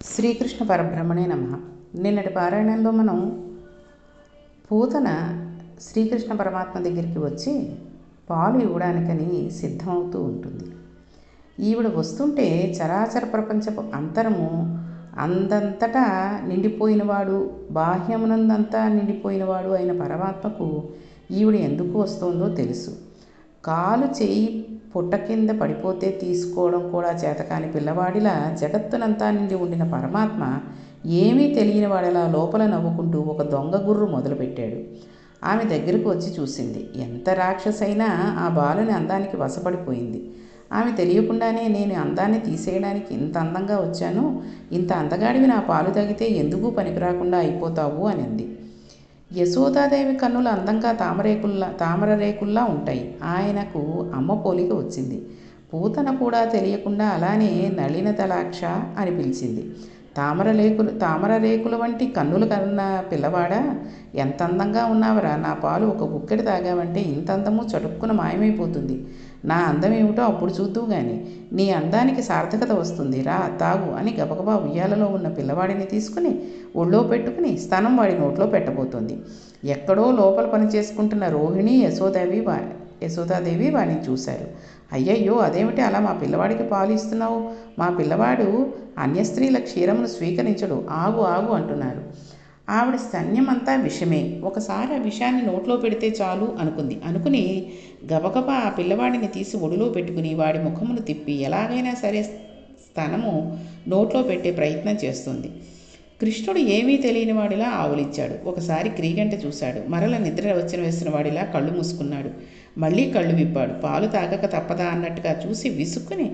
శ్రీకృష్ణ పరబ్రహ్మణే నమః. నిన్నటి పారాయణంలో మనం పూతన శ్రీకృష్ణ పరమాత్మ దగ్గరికి వచ్చి పాలు ఇవ్వడానికని సిద్ధమవుతూ ఉంటుంది. ఈవిడ వస్తుంటే చరాచర ప్రపంచపు అంతరము అందంతటా నిండిపోయినవాడు, బాహ్యమునందంతా నిండిపోయినవాడు అయిన పరమాత్మకు ఈవిడ ఎందుకు వస్తుందో తెలుసు. కాలు చేయి పుట్ట కింద పడిపోతే తీసుకోవడం కూడా చేతకాని పిల్లవాడిలా జగత్తునంతా నిండి ఉండిన పరమాత్మ ఏమీ తెలియని వాడిలా లోపల నవ్వుకుంటూ ఒక దొంగ గుర్రు మొదలుపెట్టాడు. ఆమె దగ్గరకు వచ్చి చూసింది. ఎంత రాక్షసైనా ఆ బాలుని అందానికి వశపడిపోయింది. ఆమె తెలియకుండానే నేను అందాన్ని తీసేయడానికి ఇంత అందంగా వచ్చాను, ఇంత అందగాడివి నా పాలు తాగితే ఎందుకు పనికిరాకుండా అయిపోతావు అని అంది. యశోదాదేవి కన్నులు అందంగా తామర రేకుల్లా ఉంటాయి. ఆయనకు అమ్మ పోలిక వచ్చింది. పూతన కూడా తెలియకుండా అలానే నళినతలాక్ష అని పిలిచింది. తామర రేకుల వంటి కన్నులు కన్న పిల్లవాడా, ఎంత అందంగా ఉన్నావరా, నా పాలు ఒక గుక్కెడు తాగావంటే ఇంత అందము చటుక్కున మాయమైపోతుంది. నా అందం ఏమిటో అప్పుడు చూద్దువు గాని, నీ అందానికి సార్థకత వస్తుంది, రా తాగు అని గబగబా ఉయ్యాలలో ఉన్న పిల్లవాడిని తీసుకుని ఒళ్ళో పెట్టుకుని స్తనం వాడి నోట్లో పెట్టబోతోంది. ఎక్కడో లోపల పని చేసుకుంటున్న రోహిణి యశోదాదేవి వాడిని చూశారు. అయ్యయ్యో, అదేమిటి అలా మా పిల్లవాడికి పాలు ఇస్తున్నావు? మా పిల్లవాడు అన్యస్త్రీల క్షీరమును స్వీకరించడు, ఆగు ఆగు అంటున్నారు. ఆవిడ స్తన్యమంతా విషమే. ఒకసారి ఆ విషాన్ని నోట్లో పెడితే చాలు అనుకుని గబగబా ఆ పిల్లవాడిని తీసి ఒడిలో పెట్టుకుని వాడి ముఖమును తిప్పి ఎలాగైనా సరే స్తనము నోట్లో పెట్టే ప్రయత్నం చేస్తుంది. కృష్ణుడు ఏమీ తెలియని వాడిలా ఆవులిచ్చాడు. ఒకసారి క్రీగంట చూశాడు. మరల నిద్ర వేసిన వాడిలా కళ్ళు మూసుకున్నాడు. మళ్ళీ కళ్ళు విప్పాడు. పాలు తాగక తప్పదా అన్నట్టుగా చూసి విసుక్కుని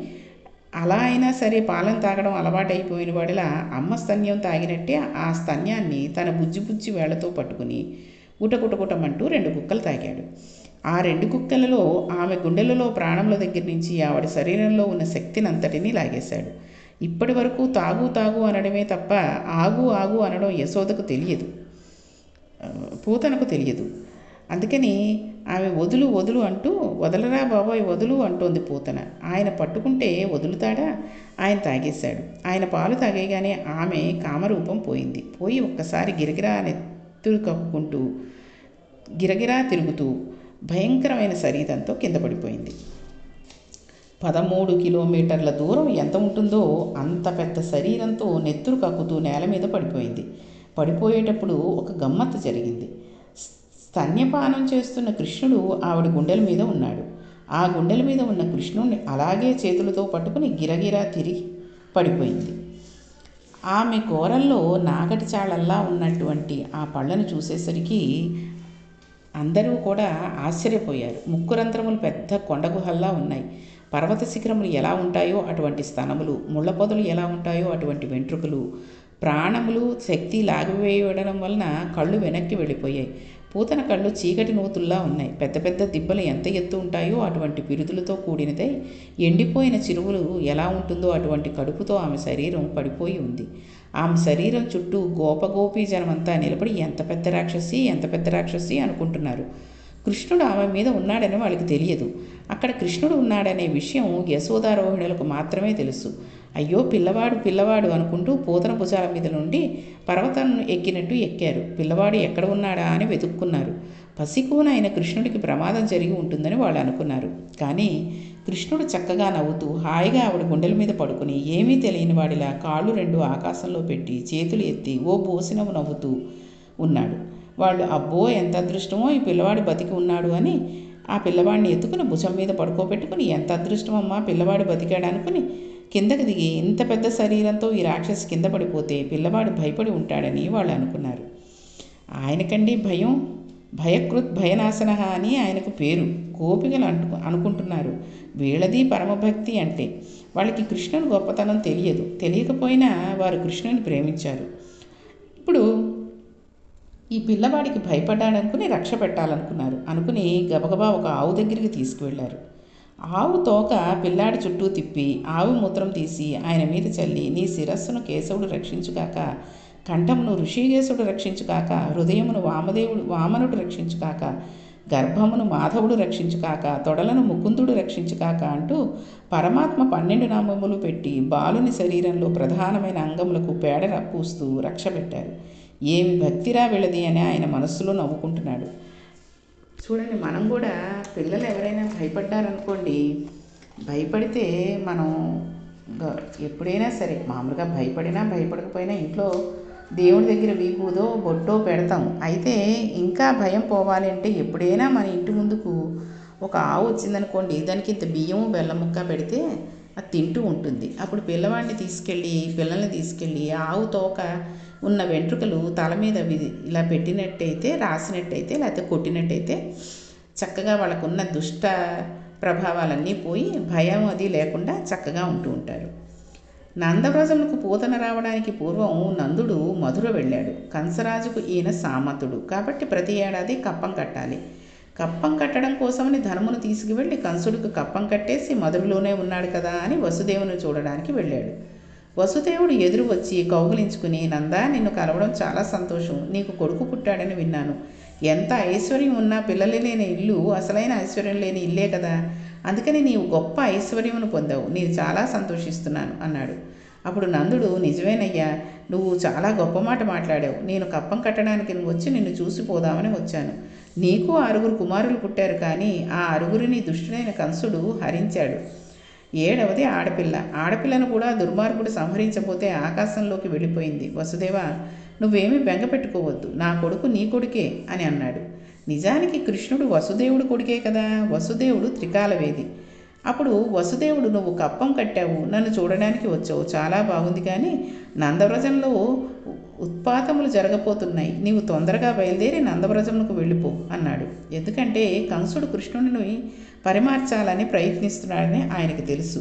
అలా అయినా సరే పాలను తాగడం అలవాటైపోయిన వాడిలా అమ్మ స్తన్యం తాగినట్టే ఆ స్తన్యాన్ని తన బుజ్జి వేళ్లతో పట్టుకుని గుటగుటమంటూ 2 గుక్కలు తాగాడు. ఆ 2 గుక్కలలో ఆమె గుండెలలో ప్రాణముల దగ్గర నుంచి ఆవిడ శరీరంలో ఉన్న శక్తిని అంతటినీ లాగేశాడు. ఇప్పటి వరకు తాగు తాగు అనడమే తప్ప ఆగు ఆగు అనడం యశోదకు తెలియదు, పూతనకు తెలియదు. అందుకని ఆమె వదులు వదులు అంటూ వదలరా బాబాయ్ వదులు అంటోంది పూతన. ఆయన పట్టుకుంటే వదులుతాడా? ఆయన తాగేశాడు. ఆయన పాలు తాగేగానే ఆమె కామరూపం పోయి ఒక్కసారి నెత్తురు కక్కుకుంటూ గిరగిరా తిరుగుతూ భయంకరమైన శరీరంతో కింద పడిపోయింది. 13 కిలోమీటర్ల దూరం ఎంత ఉంటుందో అంత పెద్ద శరీరంతో నెత్తురు కక్కుతూ నేల మీద పడిపోయింది. పడిపోయేటప్పుడు ఒక గమ్మత్తు జరిగింది. స్తన్యపానం చేస్తున్న కృష్ణుడు ఆవిడ గుండెల మీద ఉన్నాడు. ఆ గుండెల మీద ఉన్న కృష్ణుడిని అలాగే చేతులతో పట్టుకుని గిరగిరా తిరిగి పడిపోయింది. ఆమె కూరల్లో నాగటి చాళల్లా ఉన్నటువంటి ఆ పళ్ళను చూసేసరికి అందరూ కూడా ఆశ్చర్యపోయారు. ముక్కురంధ్రములు పెద్ద కొండగుహల్లా ఉన్నాయి. పర్వత శిఖరములు ఎలా ఉంటాయో అటువంటి స్తనములు, ముళ్ళ పొదలు ఎలా ఉంటాయో అటువంటి వెంట్రుకలు, ప్రాణములు శక్తి లాగివేయడం వలన కళ్ళు వెనక్కి వెళ్ళిపోయాయి. పూతన కళ్ళు చీకటి నూతుల్లా ఉన్నాయి. పెద్ద పెద్ద దిబ్బలు ఎంత ఎత్తు ఉంటాయో అటువంటి పిరుదులతో కూడినదై ఎండిపోయిన చిరువులు ఎలా ఉంటుందో అటువంటి కడుపుతో ఆమె శరీరం పడిపోయి ఉంది. ఆమె శరీరం చుట్టూ గోపగోపీ జనమంతా నిలబడి ఎంత పెద్ద రాక్షసి అనుకుంటున్నారు. కృష్ణుడు ఆమె మీద ఉన్నాడని వాళ్ళకి తెలియదు. అక్కడ కృష్ణుడు ఉన్నాడనే విషయం యశోదారోహిణులకు మాత్రమే తెలుసు. అయ్యో పిల్లవాడు అనుకుంటూ పూతన భుజాల మీద నుండి పర్వతం ఎక్కినట్టు ఎక్కారు. పిల్లవాడు ఎక్కడ ఉన్నాడా అని వెతుక్కున్నారు. పసికూనైన కృష్ణుడికి ప్రమాదం జరిగి ఉంటుందని వాళ్ళు అనుకున్నారు. కానీ కృష్ణుడు చక్కగా నవ్వుతూ హాయిగా ఆవిడ గుండెల మీద పడుకుని ఏమీ తెలియని వాడిలా కాళ్ళు 2 ఆకాశంలో పెట్టి చేతులు ఎత్తి ఓ బోసినవు నవ్వుతూ ఉన్నాడు. వాళ్ళు అబ్బో ఎంత అదృష్టమో ఈ పిల్లవాడు బతికి ఉన్నాడు అని ఆ పిల్లవాడిని ఎత్తుకుని భుజం మీద పడుకోబెట్టుకుని ఎంత అదృష్టమమ్మా పిల్లవాడు బతికాడు అనుకుని కిందకి దిగి ఇంత పెద్ద శరీరంతో ఈ రాక్షసి కింద పడిపోతే పిల్లవాడు భయపడి ఉంటాడని వాళ్ళు అనుకున్నారు. ఆయనకండి భయకృత్ భయనాశన అని ఆయనకు పేరు. గోపికలు అనుకుంటున్నారు వీళ్ళది పరమభక్తి అంటే. వాళ్ళకి కృష్ణుని గొప్పతనం తెలియకపోయినా వారు కృష్ణుని ప్రేమించారు. ఇప్పుడు ఈ పిల్లవాడికి భయపడ్డాడనుకుని రక్ష పెట్టాలనుకున్నారు. అనుకుని గబగబా ఒక ఆవు దగ్గరికి తీసుకువెళ్లారు. ఆవు తోక పిల్లాడి చుట్టూ తిప్పి ఆవు మూత్రం తీసి ఆయన మీద చల్లి నీ శిరస్సును కేశవుడు రక్షించుగాక, కంఠమును ఋషికేశుడు రక్షించుగాక, హృదయమును వామనుడు రక్షించుగాక, గర్భమును మాధవుడు రక్షించుకాక, తొడలను ముకుందుడు రక్షించుకాక అంటూ పరమాత్మ 12 నామములు పెట్టి బాలుని శరీరంలో ప్రధానమైన అంగములకు పేడ పూస్తూ రక్షపెట్టారు. ఏమి భక్తిరా వీళ్ళది అని ఆయన మనస్సులో నవ్వుకుంటున్నాడు. చూడండి, మనం కూడా పిల్లలు ఎవరైనా భయపడ్డారనుకోండి, భయపడితే మనం ఎప్పుడైనా సరే మామూలుగా భయపడినా భయపడకపోయినా ఇంట్లో దేవుడి దగ్గర వీపుదో బొట్టో పెడతాం. అయితే ఇంకా భయం పోవాలి అంటే ఎప్పుడైనా మన ఇంటి ముందుకు ఒక ఆవు వచ్చిందనుకోండి, దానికి ఇంత బియ్యం బెల్లం ముక్క పెడితే అది తింటూ ఉంటుంది. అప్పుడు పిల్లల్ని తీసుకెళ్ళి ఆవు తోక ఉన్న వెంట్రుకలు తల మీద ఇలా పెట్టినట్టయితే, రాసినట్టయితే, లేకపోతే కొట్టినట్టయితే చక్కగా వాళ్ళకున్న దుష్ట ప్రభావాలన్నీ పోయి భయం అది లేకుండా చక్కగా ఉంటూ ఉంటారు. నందవ్రజములకు పూతన రావడానికి పూర్వం నందుడు మధుర వెళ్ళాడు. కంసరాజుకు ఈయన సామంతుడు కాబట్టి ప్రతి ఏడాది కప్పం కట్టాలి. కప్పం కట్టడం కోసమని ధనమును తీసుకువెళ్ళి కంసుడికి కప్పం కట్టేసి మధురలోనే ఉన్నాడు కదా అని వసుదేవుని చూడడానికి వెళ్ళాడు. వసుదేవుడు ఎదురు వచ్చి కౌగిలించుకుని, నందా, నిన్ను కలవడం చాలా సంతోషం. నీకు కొడుకు పుట్టాడని విన్నాను. ఎంత ఐశ్వర్యం ఉన్నా పిల్లలు లేని ఇల్లు అసలైన ఐశ్వర్యం లేని ఇల్లే కదా. అందుకని నీవు గొప్ప ఐశ్వర్యమును పొందావు. నేను చాలా సంతోషిస్తున్నాను అన్నాడు. అప్పుడు నందుడు, నిజమేనయ్యా, నువ్వు చాలా గొప్ప మాట మాట్లాడావు. నేను కప్పం కట్టడానికి వచ్చి నిన్ను చూసిపోదామని వచ్చాను. నీకు 6 కుమారులు పుట్టారు, కానీ ఆ 6 దుష్టుడైన కంసుడు హరించాడు. 7వది ఆడపిల్ల. ఆడపిల్లను కూడా దుర్మార్గుడు సంహరించబోతే ఆకాశంలోకి వెళ్ళిపోయింది. వసుదేవ, నువ్వేమీ బెంగ పెట్టుకోవద్దు. నా కొడుకు నీ కొడుకే అని అన్నాడు. నిజానికి కృష్ణుడు వసుదేవుడు కొడుకే కదా. వసుదేవుడు త్రికాలవేది. అప్పుడు వసుదేవుడు, నువ్వు కప్పం కట్టావు, నన్ను చూడడానికి వచ్చావు, చాలా బాగుంది, కానీ నందవ్రజంలో ఉత్పాతములు జరగబోతున్నాయి. నీవు తొందరగా బయలుదేరి నందవ్రజమునకు వెళ్ళిపో అన్నాడు. ఎందుకంటే కంసుడు కృష్ణుడిని పరిమార్చాలని ప్రయత్నిస్తున్నాడని ఆయనకు తెలుసు.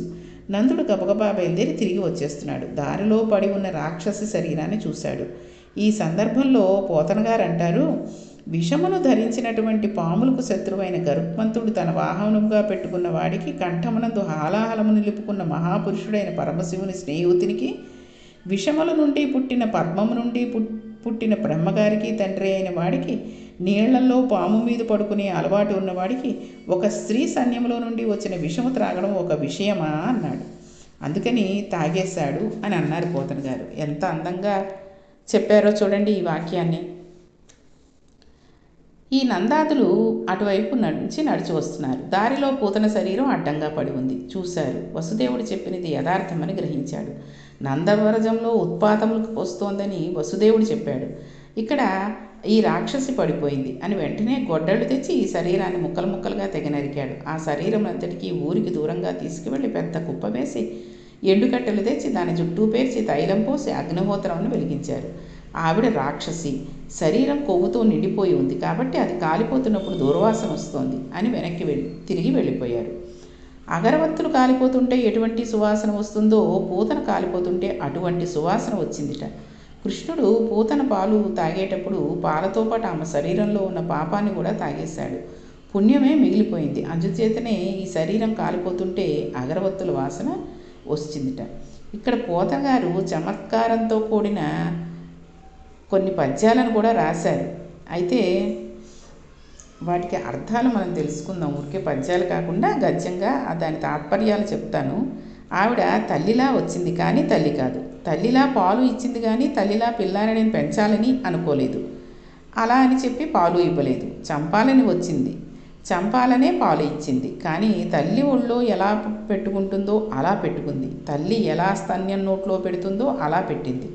నందుడు గబగబా బయలుదేరి తిరిగి వచ్చేస్తున్నాడు. దారిలో పడి ఉన్న రాక్షసి శరీరాన్ని చూశాడు. ఈ సందర్భంలో పోతనగారు అంటారు, విషమును ధరించినటువంటి పాములకు శత్రువైన గరుత్మంతుడు తన వాహనముగా పెట్టుకున్న వాడికి, కంఠమునందు హాలాహలము నిలుపుకున్న మహాపురుషుడైన పరమశివుని స్నేహితునికి, విషముల నుండి పుట్టిన పద్మము నుండి పుట్టిన బ్రహ్మగారికి తండ్రి అయిన వాడికి, నీళ్లలో పాము మీద పడుకునే అలవాటు ఉన్నవాడికి ఒక స్త్రీ సైన్యంలో నుండి వచ్చిన విషము త్రాగడం ఒక విషయమా అన్నాడు. అందుకని తాగేశాడు అని అన్నారు పోతన గారు. ఎంత అందంగా చెప్పారో చూడండి ఈ వాక్యాన్ని. ఈ నందాదులు అటువైపు నుంచి నడిచి వస్తున్నారు. దారిలో పూతన శరీరం అడ్డంగా పడి ఉంది. చూశారు. వసుదేవుడు చెప్పినది యథార్థమని గ్రహించాడు. నందవ్రజంలో ఉత్పాతములకు వస్తోందని వసుదేవుడు చెప్పాడు. ఇక్కడ ఈ రాక్షసి పడిపోయింది అని వెంటనే గొడ్డళ్ళు తెచ్చి ఈ శరీరాన్ని ముక్కలు ముక్కలుగా తెగ నరికాడు. ఆ శరీరం అంతటికీ ఊరికి దూరంగా తీసుకువెళ్ళి పెద్ద కుప్ప వేసి ఎండుకట్టెలు తెచ్చి దాని చుట్టూ పేర్చి తైలం పోసి అగ్నిహోత్రాన్ని వెలిగించారు. ఆవిడ రాక్షసి, శరీరం కొవ్వుతో నిండిపోయి ఉంది కాబట్టి అది కాలిపోతున్నప్పుడు దుర్వాసన వస్తోంది అని వెనక్కి తిరిగి వెళ్ళిపోయారు. అగరవత్తులు కాలిపోతుంటే ఎటువంటి సువాసన వస్తుందో పూతన కాలిపోతుంటే అటువంటి సువాసన వచ్చిందిట. కృష్ణుడు పూతన పాలు తాగేటప్పుడు పాలతో పాటు ఆమె శరీరంలో ఉన్న పాపాన్ని కూడా తాగేశాడు. పుణ్యమే మిగిలిపోయింది. అందుచేతనే ఈ శరీరం కాలిపోతుంటే అగరవత్తుల వాసన వచ్చిందిట. ఇక్కడ పోతగారు చమత్కారంతో కూడిన కొన్ని పద్యాలను కూడా రాశారు. అయితే వాటికి అర్థాలు మనం తెలుసుకుందాం. ఊరికే పద్యాలు కాకుండా గద్యంగా దాని తాత్పర్యాలు చెప్తాను. ఆవిడ తల్లిలా వచ్చింది కానీ తల్లి కాదు. తల్లిలా పాలు ఇచ్చింది కానీ తల్లిలా పిల్లాన్ని నేను పెంచాలని అనుకోలేదు. అలా అని చెప్పి పాలు ఇవ్వలేదు. చంపాలని వచ్చింది, చంపాలనే పాలు ఇచ్చింది. కానీ తల్లి ఒళ్ళో ఎలా పెట్టుకుంటుందో అలా పెట్టుకుంది. తల్లి ఎలా స్తన్యం నోట్లో పెడుతుందో అలా పెట్టింది.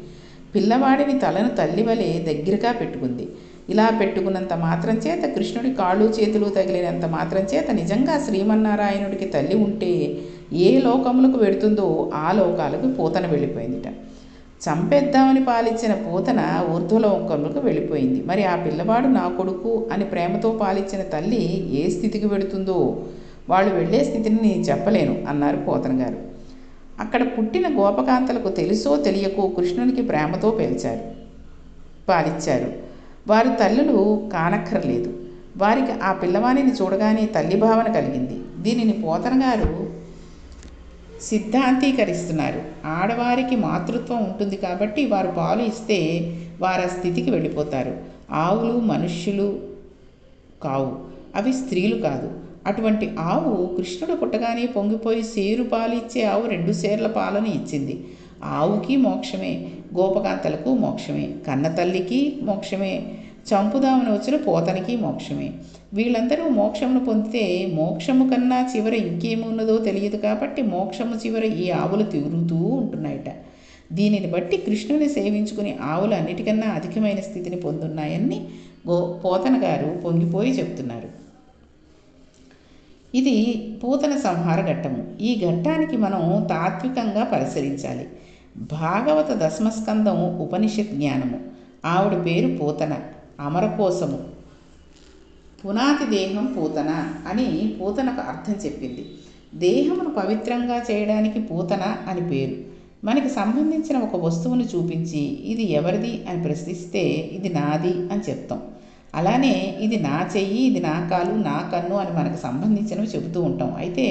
పిల్లవాడిని తలను తల్లి వలె దగ్గరగా పెట్టుకుంది. ఇలా పెట్టుకున్నంత మాత్రం చేత, కృష్ణుడి కాళ్ళు చేతులు తగిలినంత మాత్రం చేత నిజంగా శ్రీమన్నారాయణుడికి తల్లి ఉంటే ఏ లోకములకు వెడుతుందో ఆ లోకాలకు పూతన వెళ్ళిపోయిందిట. చంపేద్దామని పాలిచ్చిన పూతన ఊర్ధ్వలోకములకు వెళ్ళిపోయింది. మరి ఆ పిల్లవాడు నా కొడుకు అని ప్రేమతో పాలిచ్చిన తల్లి ఏ స్థితికి వెడుతుందో వాళ్ళు వెళ్ళే స్థితిని నేను చెప్పలేను అన్నారు పోతన గారు. అక్కడ పుట్టిన గోపకాంతలకు తెలుసో తెలియకో కృష్ణునికి ప్రేమతో పాలిచ్చారు. వారు తల్లులు కానక్కర్లేదు. వారికి ఆ పిల్లవాణిని చూడగానే తల్లి భావన కలిగింది. దీనిని పోతన గారు సిద్ధాంతీకరిస్తున్నారు. ఆడవారికి మాతృత్వం ఉంటుంది కాబట్టి వారు పాలు ఇస్తే వారు ఆ స్థితికి వెళ్ళిపోతారు. ఆవులు మనుష్యులు కావు. అవి స్త్రీలు కాదు. అటువంటి ఆవు కృష్ణుడు పుట్టగానే పొంగిపోయి సేరు పాలిచ్చే ఆవు 2 సేర్ల పాలను ఇచ్చింది. ఆవుకి మోక్షమే, గోపకాంతలకు మోక్షమే, కన్న తల్లికి మోక్షమే, చంపుదామని వచ్చిన పోతనికి మోక్షమే. వీళ్ళందరూ మోక్షమును పొందితే మోక్షము కన్నా చివర ఇంకేమున్నదో తెలియదు కాబట్టి మోక్షము చివర ఈ ఆవులు తిరుగుతూ ఉంటున్నాయట. దీనిని బట్టి కృష్ణుని సేవించుకుని ఆవులు అన్నిటికన్నా అధికమైన స్థితిని పొందున్నాయని పోతన గారు పొంగిపోయి చెప్తున్నారు. ఇది పూతన సంహార ఘట్టము. ఈ ఘట్టానికి మనం తాత్వికంగా పరిశీలించాలి. భాగవత దశమస్కందము ఉపనిషత్ జ్ఞానము. ఆవిడ పేరు పూతన, అమరకోశము, పునాతి దేహం పూతన అని పూతనకు అర్థం చెప్పింది. దేహమును పవిత్రంగా చేయడానికి పూతన అని పేరు. మనకి సంబంధించిన ఒక వస్తువును చూపించి ఇది ఎవరిది అని ప్రశ్నిస్తే ఇది నాది అని చెప్తాం. అలానే ఇది నా చెయ్యి, ఇది నా కాలు, నా కన్ను అని మనకు సంబంధించినవి చెబుతూ ఉంటాం. అయితే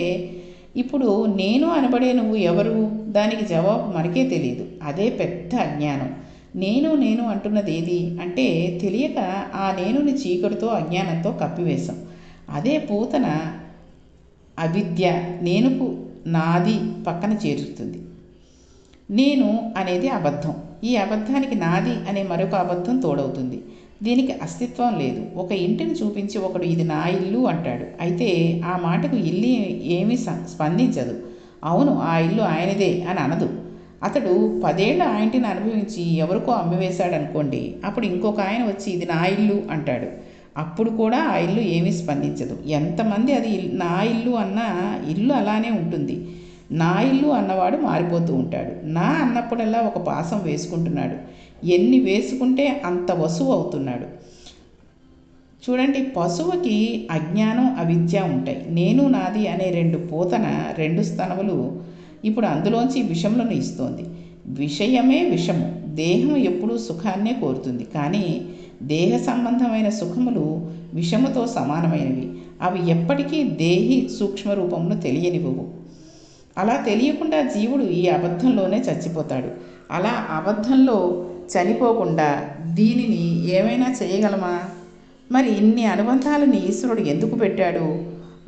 ఇప్పుడు నేను అనబడే నువ్వు ఎవరు? దానికి జవాబు మనకే తెలియదు. అదే పెద్ద అజ్ఞానం. నేను అంటున్నది ఏది అంటే తెలియక ఆ నేనుని చీకటితో అజ్ఞానంతో కప్పివేశాం. అదే పూతన అవిద్య నేనుకు నాది పక్కన చేరుతుంది. నేను అనేది అబద్ధం. ఈ అబద్ధానికి నాది అనే మరొక అబద్ధం తోడవుతుంది. దీనికి అస్తిత్వం లేదు. ఒక ఇంటిని చూపించి ఒకడు ఇది నా ఇల్లు అంటాడు. అయితే ఆ మాటకు ఇల్లు ఏమీ స్పందించదు. అవును, ఆ ఇల్లు ఆయనదే అని అనదు. అతడు 10 ఏళ్ళు ఆ ఇంటిని అనుభవించి ఎవరికో అమ్మివేశాడనుకోండి, అప్పుడు ఇంకొక ఆయన వచ్చి ఇది నా ఇల్లు అంటాడు. అప్పుడు కూడా ఆ ఇల్లు ఏమీ స్పందించదు. ఎంతమంది అది నా ఇల్లు అన్నా ఇల్లు అలానే ఉంటుంది. నా ఇల్లు అన్నవాడు మారిపోతూ ఉంటాడు. నా అన్నప్పుడల్లా ఒక పాసం వేసుకుంటున్నాడు. ఎన్ని వేసుకుంటే అంత వసువు అవుతున్నాడు. చూడండి, పశువుకి అజ్ఞానం అవిద్య ఉంటాయి. నేను నాది అనే 2 పూతన 2 స్తనములు ఇప్పుడు అందులోంచి విషములను ఇస్తోంది. విషయమే విషము. దేహం ఎప్పుడూ సుఖాన్నే కోరుతుంది. కానీ దేహ సంబంధమైన సుఖములు విషముతో సమానమైనవి. అవి ఎప్పటికీ దేహి సూక్ష్మ రూపమును తెలియనివ్వవు. అలా తెలియకుండా జీవుడు ఈ అబద్ధంలోనే చచ్చిపోతాడు. అలా అబద్ధంలో చనిపోకుండా దీనిని ఏమైనా చేయగలమా? మరి ఇన్ని అనుబంధాలను ఈశ్వరుడు ఎందుకు పెట్టాడు?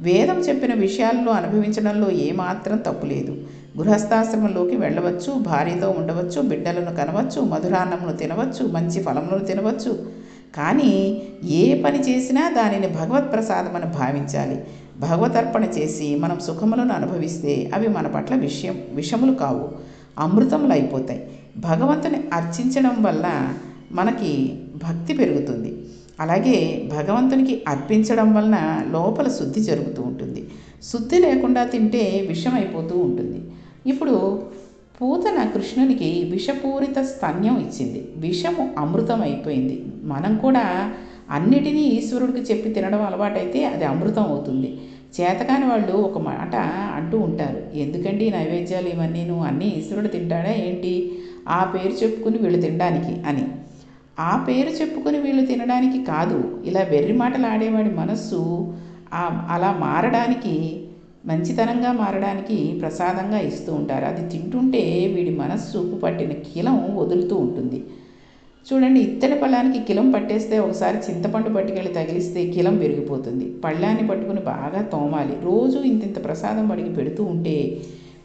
వేదం చెప్పిన విషయాల్లో అనుభవించడంలో ఏమాత్రం తప్పులేదు. గృహస్థాశ్రమంలోకి వెళ్ళవచ్చు, భార్యతో ఉండవచ్చు, బిడ్డలను కనవచ్చు, మధురాన్నమును తినవచ్చు, మంచి ఫలములను తినవచ్చు. కానీ ఏ పని చేసినా దానిని భగవత్ ప్రసాదమని భావించాలి. భగవతర్పణ చేసి మనం సుఖములను అనుభవిస్తే అవి మన పట్ల విషములు కావు, అమృతములు అయిపోతాయి. భగవంతుని అర్చించడం వల్ల మనకి భక్తి పెరుగుతుంది. అలాగే భగవంతునికి అర్పించడం వలన లోపల శుద్ధి జరుగుతూ ఉంటుంది. శుద్ధి లేకుండా తింటే విషం అయిపోతూ ఉంటుంది. ఇప్పుడు పూతన కృష్ణునికి విషపూరిత స్తన్యం ఇచ్చింది. విషము అమృతం అయిపోయింది. మనం కూడా అన్నిటినీ ఈశ్వరుడికి చెప్పి తినడం అలవాటైతే అది అమృతం అవుతుంది. చేతకాని వాళ్ళు ఒక మాట అంటూ ఉంటారు, ఎందుకండి నైవేద్యాలు ఇవన్నీ, నువ్వు అన్నీ ఈశ్వరుడు తింటాడా ఏంటి? ఆ పేరు చెప్పుకుని వీళ్ళు తినడానికి అని. ఆ పేరు చెప్పుకొని వీళ్ళు తినడానికి కాదు, ఇలా వెర్రి మాటలు ఆడేవాడి మనస్సు అలా మారడానికి, మంచితనంగా మారడానికి ప్రసాదంగా ఇస్తూ ఉంటారు. అది తింటుంటే వీడి మనస్సుకు పట్టిన కిలం వదులుతూ ఉంటుంది. చూడండి, ఇత్తడి పళ్ళానికి కిలం పట్టేస్తే ఒకసారి చింతపండు పట్టుకెళ్ళి తగిలిస్తే కిలం పెరిగిపోతుంది. పళ్ళాన్ని పట్టుకుని బాగా తోమాలి. రోజు ఇంతింత ప్రసాదం వాడికి పెడుతూ ఉంటే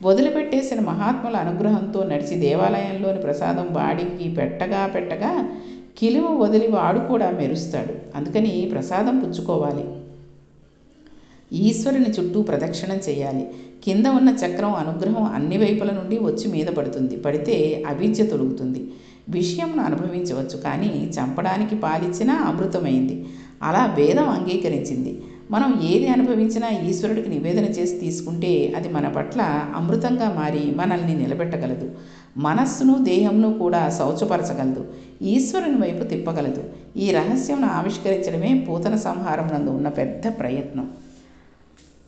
వదిలిపెట్టేసిన మహాత్ముల అనుగ్రహంతో నడిచి దేవాలయంలోని ప్రసాదం వాడికి పెట్టగా కిలువ వదిలి వాడు కూడా మెరుస్తాడు. అందుకని ప్రసాదం పుచ్చుకోవాలి. ఈశ్వరుని చుట్టూ ప్రదక్షిణం చేయాలి. కింద ఉన్న చక్రం అనుగ్రహం అన్ని వైపుల నుండి వచ్చి మీద పడుతుంది. పడితే అవిద్య తొలుగుతుంది. విషయంను అనుభవించవచ్చు, కానీ చంపడానికి పాలిచ్చినా అమృతమైంది. అలా వేదం అంగీకరించింది. మనం ఏది అనుభవించినా ఈశ్వరుడికి నివేదన చేసి తీసుకుంటే అది మన పట్ల అమృతంగా మారి మనల్ని నిలబెట్టగలదు. మనస్సును దేహంను కూడా శౌచపరచగలదు. ఈశ్వరుని వైపు తిప్పగలదు. ఈ రహస్యంను ఆవిష్కరించడమే పూతన సంహారం నందు ఉన్న పెద్ద ప్రయత్నం.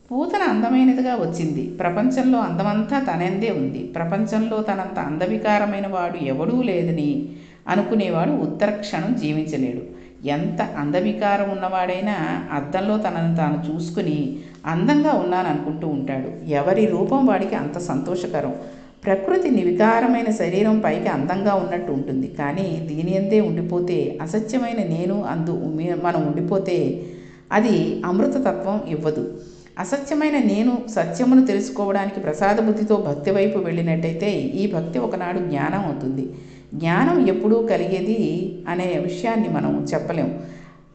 పూతన అందమైనదిగా వచ్చింది. ప్రపంచంలో అందమంతా తనందే ఉంది. ప్రపంచంలో తనంత అందవికారమైన వాడు ఎవడూ లేదని అనుకునేవాడు ఉత్తర క్షణం జీవించలేడు. ఎంత అందవికారం ఉన్నవాడైనా అద్దంలో తనను తాను చూసుకుని అందంగా ఉన్నాను అనుకుంటూ ఉంటాడు. ఎవరి రూపం వాడికి అంత సంతోషకరం. ప్రకృతి నిర్వికారమైన శరీరం పైకి అందంగా ఉన్నట్టు ఉంటుంది. కానీ దీని అందే ఉండిపోతే, అసత్యమైన నేను మనం ఉండిపోతే అది అమృతతత్వం ఇవ్వదు. అసత్యమైన నేను సత్యమును తెలుసుకోవడానికి ప్రసాద బుద్ధితో భక్తి వైపు వెళ్ళినట్టయితే ఈ భక్తి ఒకనాడు జ్ఞానం అవుతుంది. జ్ఞానం ఎప్పుడూ కలిగేది అనే విషయాన్ని మనం చెప్పలేం.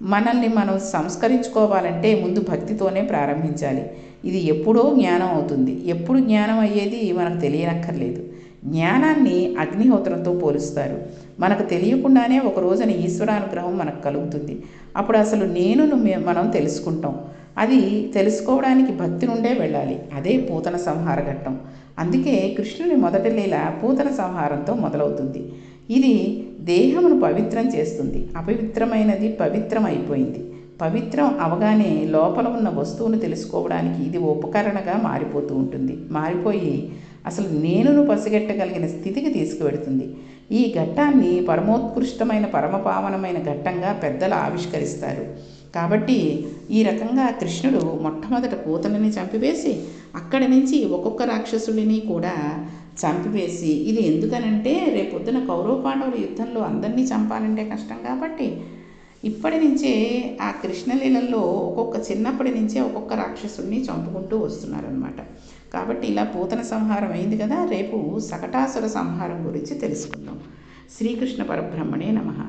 మనల్ని మనం సంస్కరించుకోవాలంటే ముందు భక్తితోనే ప్రారంభించాలి. ఇది ఎప్పుడో జ్ఞానం అవుతుంది. ఎప్పుడు జ్ఞానం అయ్యేది మనకు తెలియనక్కర్లేదు. జ్ఞానాన్ని అగ్నిహోత్రంతో పోలుస్తారు. మనకు తెలియకుండానే ఒక రోజున ఈశ్వరానుగ్రహం మనకు కలుగుతుంది. అప్పుడు అసలు నేనును మనం తెలుసుకుంటాం. అది తెలుసుకోవడానికి భక్తి నుండే వెళ్ళాలి. అదే పూతన సంహార ఘట్టం. అందుకే కృష్ణుని మొదటి లీల పూతన సంహారంతో మొదలవుతుంది. ఇది దేహమును పవిత్రం చేస్తుంది. అపవిత్రమైనది పవిత్రం అయిపోయింది. పవిత్రం అవగానే లోపల ఉన్న వస్తువును తెలుసుకోవడానికి ఇది ఉపకరణగా మారిపోతూ ఉంటుంది. మారిపోయి అసలు నేనును పసిగట్టగలిగిన స్థితికి తీసుకువెడుతుంది. ఈ ఘట్టాన్ని పరమోత్కృష్టమైన పరమపావనమైన ఘట్టంగా పెద్దలు ఆవిష్కరిస్తారు. కాబట్టి ఈ రకంగా కృష్ణుడు మొట్టమొదట పూతనని చంపివేసి అక్కడి నుంచి ఒక్కొక్క రాక్షసుడిని కూడా చంపివేసి, ఇది ఎందుకనంటే రేపొద్దున కౌరవ పాండవుల యుద్ధంలో అందరినీ చంపాలంటే కష్టం కాబట్టి ఇప్పటి నుంచే ఆ కృష్ణలీలల్లో చిన్నప్పటి నుంచే ఒక్కొక్క రాక్షసుడిని చంపుకుంటూ వస్తున్నారనమాట. కాబట్టి ఇలా పూతన సంహారం అయింది కదా, రేపు సకటాసుర సంహారం గురించి తెలుసుకుందాం. శ్రీకృష్ణ పరబ్రహ్మణే నమః.